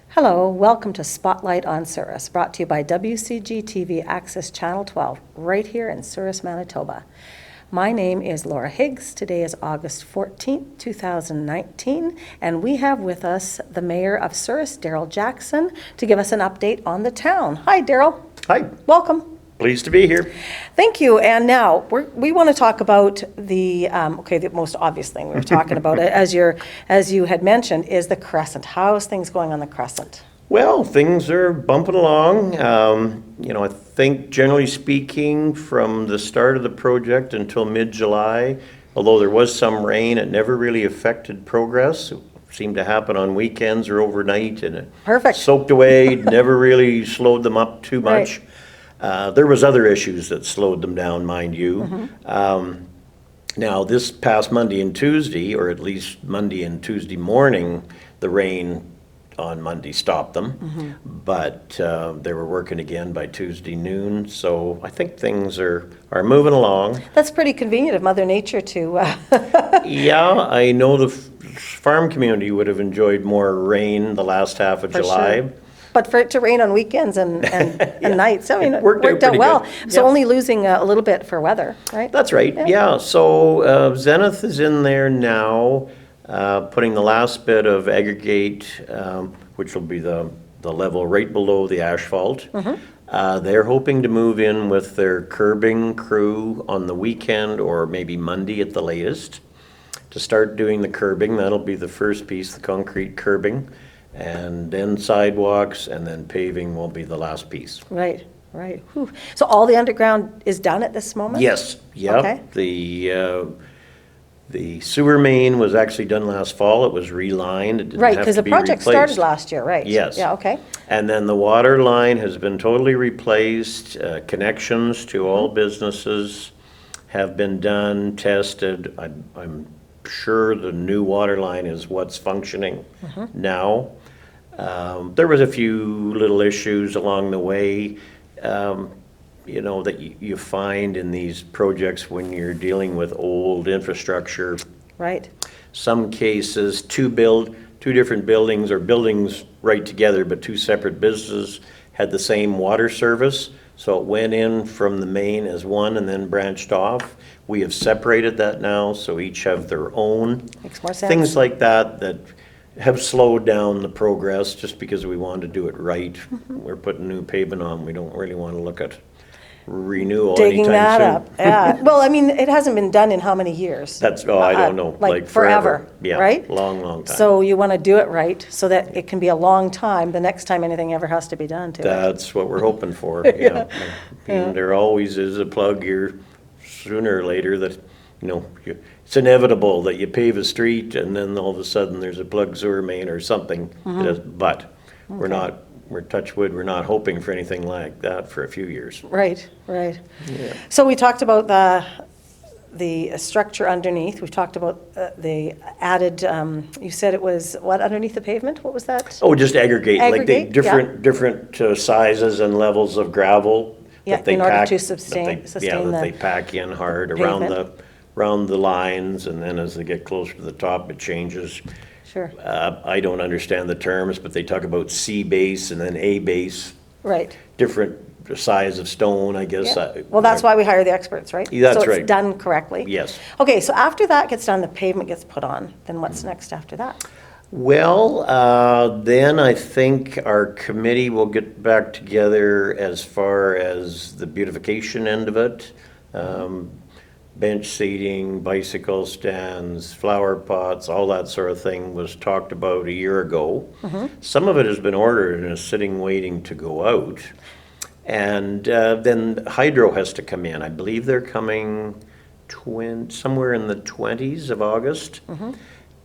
Hello, welcome to Spotlight on Souris, brought to you by WCG-TV Access Channel 12, right here in Souris, Manitoba. My name is Laura Higgs. Today is August 14th, 2019, and we have with us the Mayor of Souris, Darryl Jackson, to give us an update on the town. Hi, Darryl. Hi. Welcome. Pleased to be here. Thank you. And now we want to talk about the most obvious thing we were talking about, as you had mentioned, is the Crescent. How's things going on the Crescent? Well, things are bumping along. I think generally speaking, from the start of the project until mid-July, although there was some rain, it never really affected progress. It seemed to happen on weekends or overnight, and it Perfect. soaked away, never really slowed them up too much. Right. There was other issues that slowed them down, mind you. Now, this past Monday and Tuesday, or at least Monday and Tuesday morning, the rain on Monday stopped them. But they were working again by Tuesday noon, so I think things are moving along. That's pretty convenient of Mother Nature to... Yeah, I know the farm community would have enjoyed more rain the last half of July. Sure. But for it to rain on weekends and nights, I mean, it worked out pretty well. good. So Yep. only losing a little bit for weather, right? That's right, yeah. So Zenith is in there now, putting the last bit of aggregate, which will be the level right below the asphalt. They're hoping to move in with their curbing crew on the weekend or maybe Monday at the latest to start doing the curbing. That'll be the first piece, the concrete curbing. And then sidewalks, and then paving will be the last piece. Right. Whew. So all the underground is done at this moment? Yes, yeah. Okay. The sewer main was actually done last fall. It was relined. It didn't Right, have because to the be project replaced. started last year, right? Yes. Yeah, okay. And then the water line has been totally replaced. Connections to all businesses have been done, tested. I'm sure the new water line is what's functioning now. There was a few little issues along the way, that you find in these projects when you're dealing with old infrastructure. Right. Some cases, two different buildings or buildings right together, but two separate businesses had the same water service. So it went in from the main as one and then branched off. We have separated that now, so each have their own. Makes more sense. Things like that have slowed down the progress just because we wanted to do it right. We're putting new pavement on. We don't really want to look at renewal Digging anytime that soon. up, yeah. Well, I mean, it hasn't been done in how many years? I don't know. Like forever, Yeah, right? long time. So you want to do it right so that it can be a long time, the next time anything ever has to be done to it. That's what we're hoping for, yeah. And there always is a plug here sooner or later that, it's inevitable that you pave a street and then all of a sudden there's a plugged sewer main or something. But we're touch wood, we're not hoping for anything like that for a few years. Right. Yeah. So we talked about the structure underneath. We've talked about the added, you said it was, what, underneath the pavement? What was that? Oh, just aggregate, like Aggregate, different sizes and levels of gravel. Yeah, that they in order pack- to that sustain that the they pack in hard pavement. around the lines, and then as they get closer to the top, it changes. Sure. I don't understand the terms, but they talk about C base and then A base, Right. different size of stone, I guess. Yeah. Well, that's why we hire the experts, right? Yeah, that's So right. it's done correctly? Yes. Okay, so after that gets done, the pavement gets put on, then what's next after that? Well, then I think our committee will get back together as far as the beautification end of it. Bench seating, bicycle stands, flower pots, all that sort of thing was talked about a year ago. Some of it has been ordered and is sitting waiting to go out. And then hydro has to come in. I believe they're coming somewhere in the 20s of August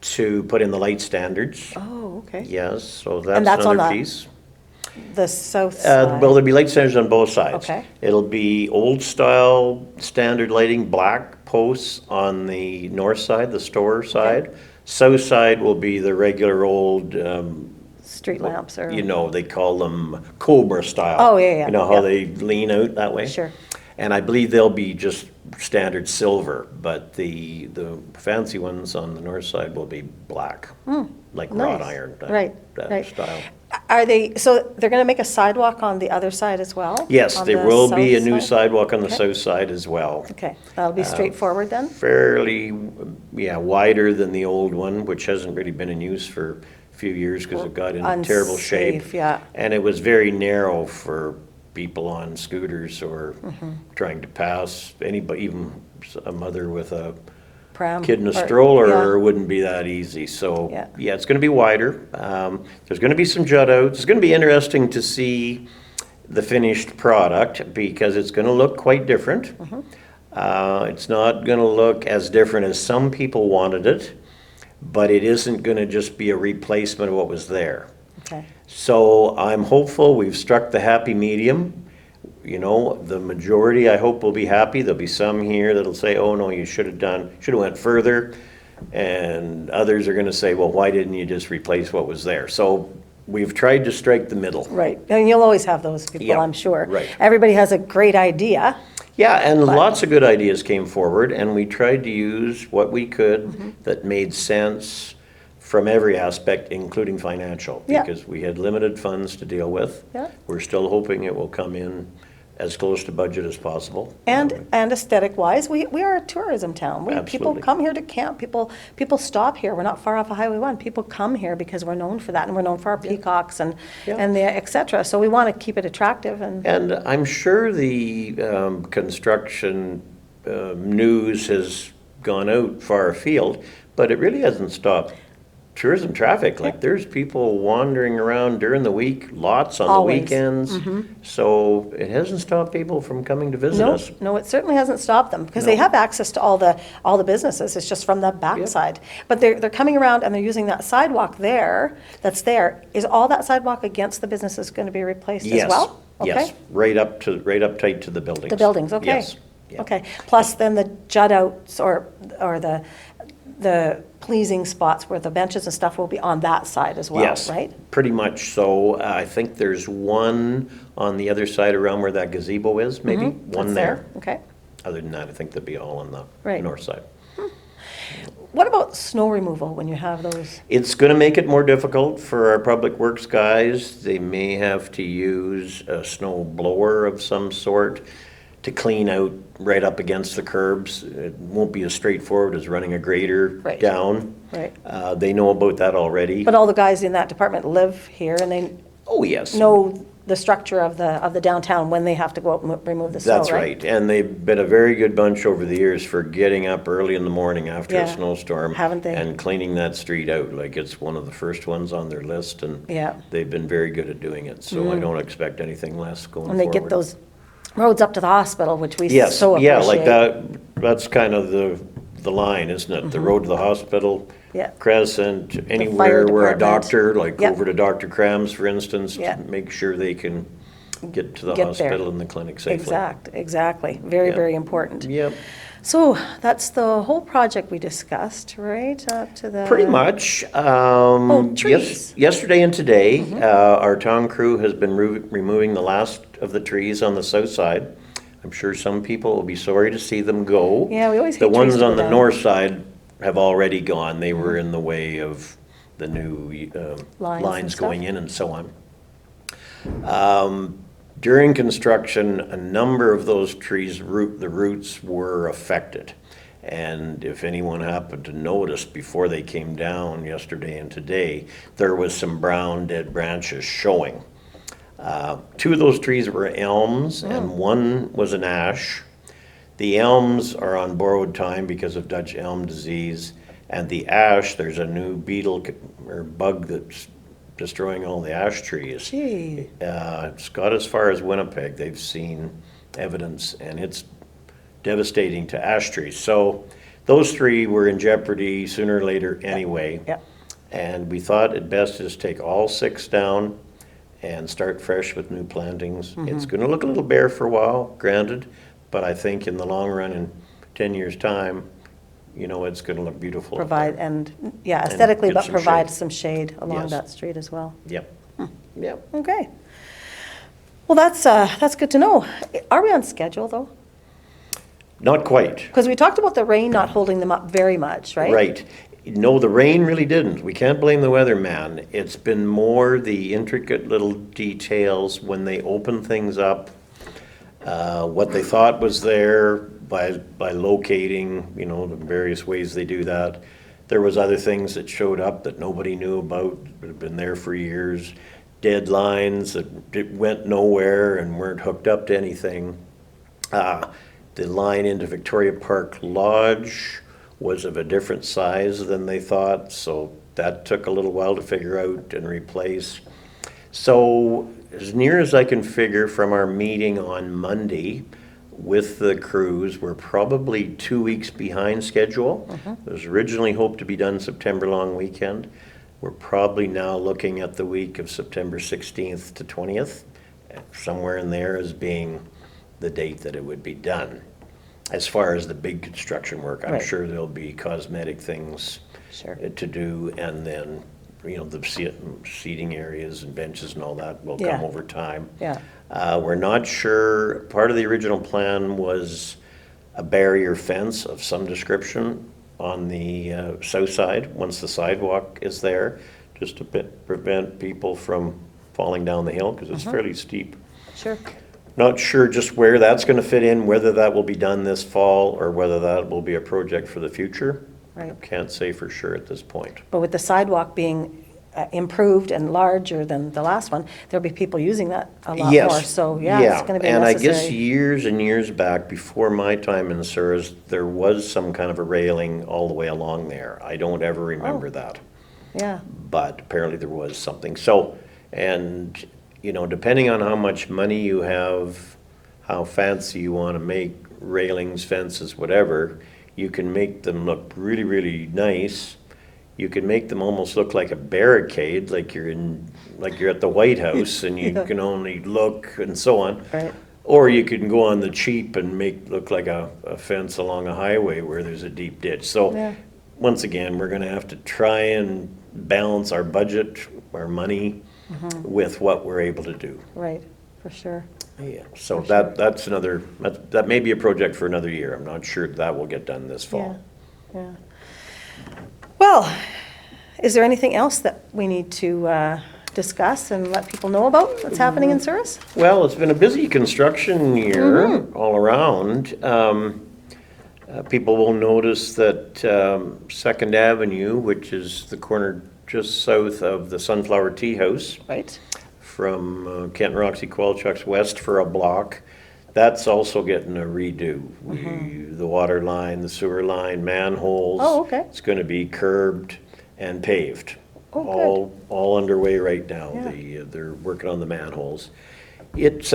to put in the light standards. Oh, okay. Yes, so And that's that's on another the piece. The south side? Well, there'll be light standards on both sides. Okay. It'll be old style standard lighting, black posts on the north side, the store side. South side will be the regular old, Street lamps or? they call them Cobra style. Oh, yeah. You know how Yeah. they lean out that way? Sure. And I believe they'll be just standard silver, but the fancy ones on the north side will be black, like wrought nice. iron, Right, that right. style. Are they, so they're going to make a sidewalk on the other side as well? Yes, On there the will be a south new side? sidewalk on the Okay. south side as well. Okay, that'll be straightforward then? Fairly, yeah, wider than the old one, which hasn't really been in use for a few years because it got in terrible shape. Unsafe, yeah. And it was very narrow for people on scooters or trying to pass. Anybody, even a mother with a Pram? kid in a or- stroller, yeah. wouldn't be that easy. So, Yeah. yeah, it's going to be wider. There's going to be some jut outs. It's going to be interesting to see the finished product because it's going to look quite different. It's not going to look as different as some people wanted it, but it isn't going to just be a replacement of what was there. Okay, So I'm hopeful we've struck the happy medium. You know, the majority, I hope, will be happy. There'll be some here that'll say, oh, no, you should have went further. And others are gonna say, well, why didn't you just replace what was there? So we've tried to strike the middle. right. And you'll always have those people, Yeah, I'm sure. right. Everybody has a great idea. Yeah, and lots of good ideas came forward, and we tried to use what we could that made sense from every aspect, including financial. Yeah. Because we had limited funds to deal with. Yeah. We're still hoping it will come in as close to budget as possible. And aesthetic wise, we are a tourism town. People Absolutely. come here to camp. People stop here. We're not far off of Highway 1. People come here because we're known for that, and we're known for our peacocks and Yeah. and the et cetera. So we want to keep it attractive and And I'm sure the construction news has gone out far afield, but it really hasn't stopped tourism traffic. Like, there's people wandering around during the week, lots on the Always. weekends. So it hasn't stopped people from coming to visit no, us. no, it certainly hasn't stopped them because they No. have access to all the businesses. It's just from the backside. But they're coming around and they're using that sidewalk there. That's there. Is all that sidewalk against the businesses going to be replaced as Yes, well? yes, Okay. right up tight to the buildings. The buildings, okay. Yes. Yeah. Okay, plus then the jut outs or the pleasing spots where the benches and stuff will be on that side as well, Yes, right? pretty much so. I think there's one on the other side around where that gazebo is, maybe, one That's there. Okay. Other than that, I think they'll be all on the Right. north side. What about snow removal when you have those? It's gonna make it more difficult for our public works guys. They may have to use a snow blower of some sort to clean out right up against the curbs. It won't be as straightforward as running a grader Right. down. Right. They know about that already. But all the guys in that department live here and they Oh, yes. know the structure of the downtown when they have to go out and remove the snow, That's right. And they've been a very good bunch over the years for getting up early in the morning after Yeah. a snowstorm. Haven't they? And cleaning that street out. Like, it's one of the first ones on their list, and Yeah. they've been very good at doing it. So I don't expect anything less going And forward. they get those roads up to the hospital, which we Yes, so appreciate. yeah, like that, that's kind of the line, isn't it? The road to the hospital. Mm-hmm. Yeah. Crescent, anywhere where a department. doctor, like Yep. over to Dr. Krams, for instance, Yeah. to make sure they can get to the Get there. hospital and the clinic safely. Exactly. Very, Yeah. very important. Yep. So that's the whole project we discussed, right? Up to the. Pretty much. trees. Yesterday and today, our town crew has been removing the last of the trees on the south side. I'm sure some people will be sorry to see them go. Yeah, we always The hate trees ones to on go the down. north side have already gone. They were in the way of the new Lines and lines stuff. going in and so on. During construction, a number of those trees, the roots were affected. And if anyone happened to notice before they came down yesterday and today, there was some brown dead branches showing. Two of those trees were elms and one was an ash. The elms are on borrowed time because of Dutch elm disease. And the ash, there's a new beetle or bug that's destroying all the ash trees. Gee, It's got as far as Winnipeg. They've seen evidence, and it's devastating to ash trees. So those three were in jeopardy sooner or later anyway. yeah. And we thought it best is take all 6 down and start fresh with new plantings. It's gonna look a little bare for a while, granted, but I think in the long run, in 10 years' time, you know, it's gonna look beautiful. up Provide, there. and, yeah, aesthetically, get but some provide shade. some shade along Yes. that street as well. Yep, yep. Okay. Well, that's good to know. Are we on schedule, though? Not quite. Because we talked about the rain not holding them up very much, right? Right. No, the rain really didn't. We can't blame the weatherman. It's been more the intricate little details when they open things up, what they thought was there by locating, the various ways they do that. There was other things that showed up that nobody knew about, that have been there for years. Dead lines that went nowhere and weren't hooked up to anything. The line into Victoria Park Lodge was of a different size than they thought, so that took a little while to figure out and replace. So as near as I can figure from our meeting on Monday with the crews, we're probably 2 weeks behind schedule. It was originally hoped to be done September long weekend. We're probably now looking at the week of September 16th to 20th, somewhere in there as being the date that it would be done. As far as the big construction work, I'm Right. sure there'll be cosmetic things Sure. to do, and then, the seating areas and benches and all that will Yeah. come over time. Yeah. We're not sure, part of the original plan was a barrier fence of some description on the south side, once the sidewalk is there, just to prevent people from falling down the hill, because it's fairly steep. Sure. Not sure just where that's gonna fit in, whether that will be done this fall, or whether that will be a project for the future. Right. Can't say for sure at this point. But with the sidewalk being improved and larger than the last one, there'll be people using that a lot Yes. more. So, yeah, it's going to be And I guess necessary. years and years back, before my time in Souris, there was some kind of a railing all the way along there. I don't ever remember that, Yeah, but apparently there was something. So, and, depending on how much money you have, how fancy you want to make railings, fences, whatever, you can make them look really, really nice. You can make them almost look like a barricade, like you're at the White House and you Yeah. can only look and so on. right. Or you can go on the cheap and look like a fence along a highway where there's a deep ditch. So, Yeah. once again, we're gonna have to try and balance our budget, our money, with what we're able to do. Right, for sure. Yeah, so that's that may be a project for another year. I'm not sure that will get done this Yeah, fall. yeah. Well, is there anything else that we need to discuss and let people know about that's happening in Souris? Well, it's been a busy construction year all around. People will notice that Second Avenue, which is the corner just south of the Sunflower Tea House, Right? from Kent Roxy Qualchucks west for a block, that's also getting a redo. The water line, the sewer line, manholes. Oh, okay. It's gonna be curbed and paved. Oh, All underway right now. Yeah. They're working on the manholes. It's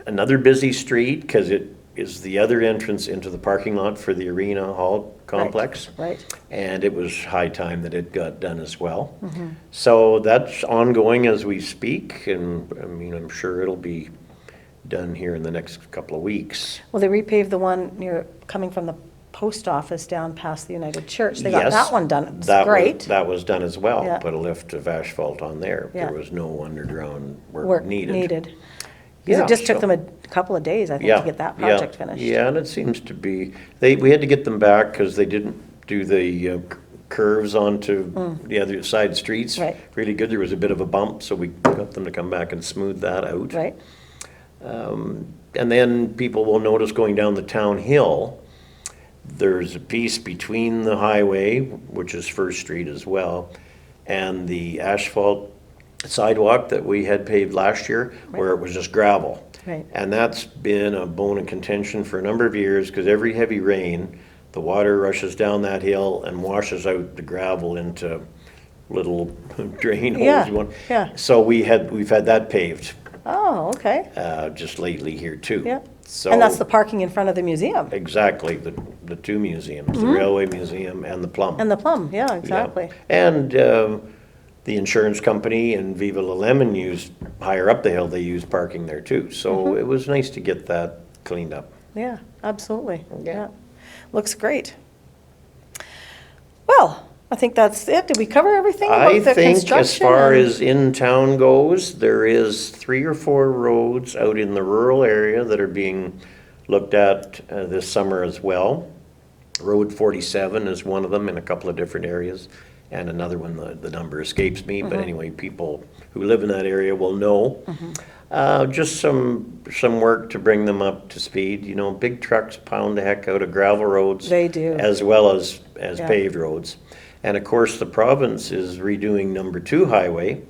another busy street, because it is the other entrance into the parking lot for the Arena Hall complex. Right. And it was high time that it got done as well. So that's ongoing as we speak, and I'm sure it'll be done here in the next couple of weeks. Well, they repaved the one coming from the post office down past the United Church. They got Yes, that one done. It's that was- great. That was done as well. Yeah. Put a lift of asphalt on there. Yeah. There was no underground work Work needed. needed. Because Yeah, it just took so- them a couple of days, I think, to get that project finished. Yeah, and it seems to be, we had to get them back because they didn't do the curves onto the other side streets. Right. Really good. There was a bit of a bump, so we got them to come back and smooth that out. Right? And then people will notice going down the town hill, there's a piece between the highway, which is First Street as well, and the asphalt sidewalk that we had paved last year, where it was just gravel. Right. And that's been a bone of contention for a number of years, because every heavy rain, the water rushes down that hill and washes out the gravel into little drain holes. Yeah, you want. yeah. So we've had that paved Oh, okay. just lately here too. Yeah. So And that's the parking in front of the museum. exactly, the two museums, the Railway Museum and the Plum. And the plum, yeah, Yeah. exactly. And the insurance company and Viva La Lemon used, higher up the hill, they used parking there too. So it was nice to get that cleaned up. Yeah, absolutely. Yeah. Yeah. Looks great. Well, I think that's it. Did we cover everything I about the think as construction? far and- as in town goes, there is 3 or 4 roads out in the rural area that are being looked at this summer as well. Road 47 is one of them in a couple of different areas, and another one, the number escapes me, but anyway, people who live in that area will know. Just some work to bring them up to speed. You know, big trucks pound the heck out of gravel roads. They do. As well as Yeah. paved roads. And of course, the province is redoing number 2 highway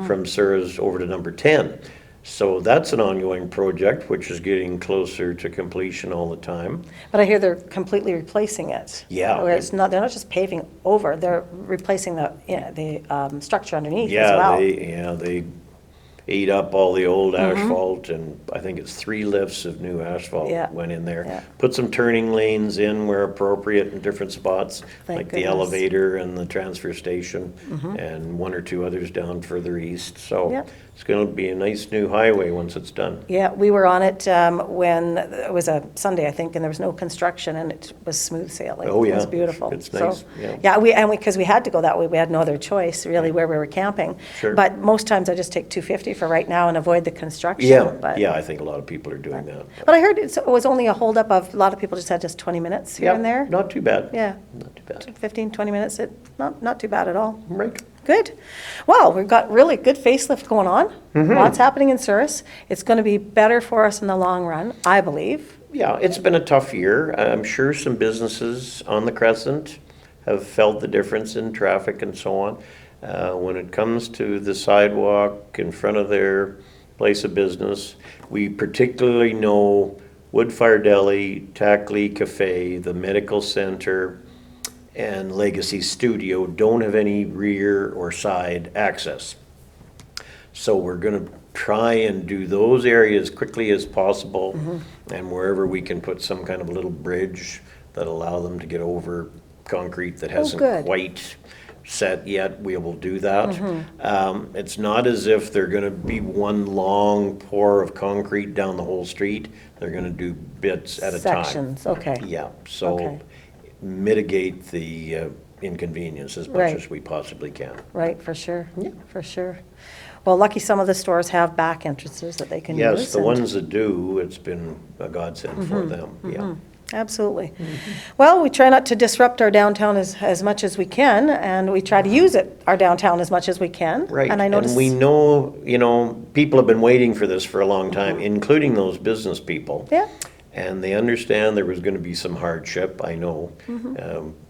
from Souris over to number 10. So that's an ongoing project, which is getting closer to completion all the time. But I hear they're completely replacing it. Yeah. Where it's not, they're not just paving over, they're replacing the structure underneath as Yeah, well. they ate up all the old asphalt, and I think it's 3 lifts of new asphalt Yeah. went in there. Yeah. Put some turning lanes in where appropriate in different spots, Thank like the goodness. elevator and the transfer station, and 1 or 2 others down further east. So Yep. it's gonna be a nice new highway once it's done. Yeah, we were on it when, it was a Sunday, I think, and there was no construction, and it was smooth sailing. Oh, It was yeah. beautiful. It's So, nice, yeah. Yeah, because we had to go that way, we had no other choice, really, where we were camping. Sure. But most times I just take 250 for right now and avoid the construction. Yeah, but- yeah, I think a lot of people are doing that. But I heard it was only a holdup of, a lot of people just had just 20 minutes here Yeah, and there. not too bad. Yeah, Not too bad. 15, 20 minutes, not too bad at all. Right. Good. Well, we've got really good facelift going on. Lots happening in Souris. It's going to be better for us in the long run, I believe. Yeah, it's been a tough year. I'm sure some businesses on the Crescent have felt the difference in traffic and so on. When it comes to the sidewalk in front of their place of business, we particularly know Woodfire Deli, Tackley Cafe, the Medical Center, and Legacy Studio don't have any rear or side access. So we're gonna try and do those areas quickly as possible, and wherever we can put some kind of a little bridge that allow them to get over concrete that hasn't good. quite set yet, we will do that. It's not as if they're gonna be one long pour of concrete down the whole street. They're gonna do bits at a time. Sections, okay. Yeah, so Okay. mitigate the inconvenience as much Right. as we possibly can. Right, for sure, for sure. Well, lucky some of the stores have back entrances that they can use. Yes, the and- ones that do, it's been a godsend for them, yeah. Absolutely. Well, we try not to disrupt our downtown as much as we can, and we try to use our downtown as much as we can. Right, And I notice. and we know, people have been waiting for this for a long time, including those business people. Yeah. And they understand there was gonna be some hardship, I know.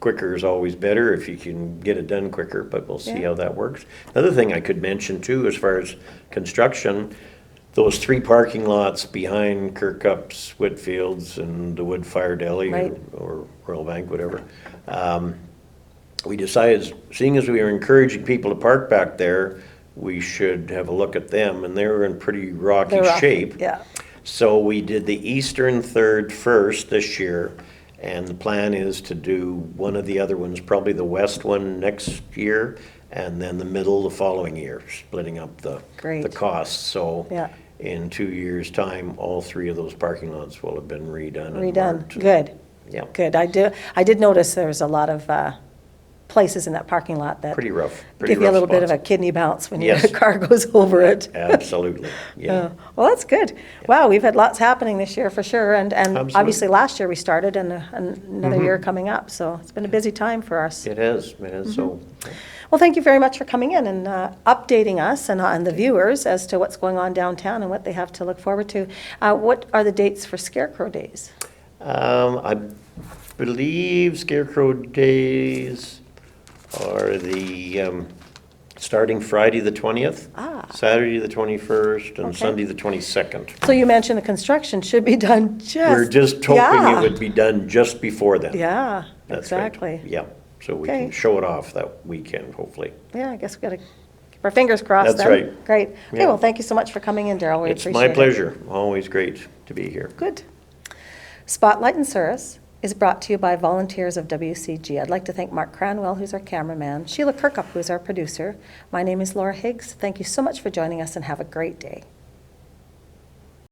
Quicker is always better if you can get it done quicker, but we'll see Yeah. how that works. Another thing I could mention too, as far as construction, those 3 parking lots behind Kirkup's, Whitfield's, and the Woodfire Deli, Right. or Royal Bank, whatever. We decided, seeing as we were encouraging people to park back there, we should have a look at them, and they were in pretty rocky They're rough, shape. yeah. So we did the eastern third first this year, and the plan is to do one of the other ones, probably the west one next year, and then the middle the following year, splitting up the Great. costs. So Yeah. in 2 years' time, all 3 of those parking lots will have been redone. and Redone, marked. good, Yeah, good. I did notice there was a lot of places in that parking lot that pretty rough, pretty give you a rough little bit of a spots. kidney bounce when Yes. your car goes over it. Absolutely, yeah. Well, that's good. Wow, we've had lots happening this year for sure, and Absolutely. obviously last year we started and another year coming up, so it's been a busy time for us. It has, so, Well, thank you very much for coming in and updating us and the viewers as to what's going on downtown and what they have to look forward to. What are the dates for Scarecrow Days? I believe Scarecrow Days are starting Friday the 20th, Saturday the 21st, and Okay. Sunday the 22nd. So you mentioned the construction should be done just. We're just hoping yeah. it would be done just before then. Yeah, That's right. exactly. Yeah, so we Okay. can show it off that weekend, hopefully. Yeah, I guess we got to keep our fingers crossed That's then. right. Great. Okay, Yeah. well, thank you so much for coming in, Darryl. We It's appreciate it. my pleasure, always great to be here. Good. Spotlight in Souris is brought to you by volunteers of WCG. I'd like to thank Mark Cranwell, who's our cameraman, Sheila Kirkup, who's our producer. My name is Laura Higgs. Thank you so much for joining us, and have a great day.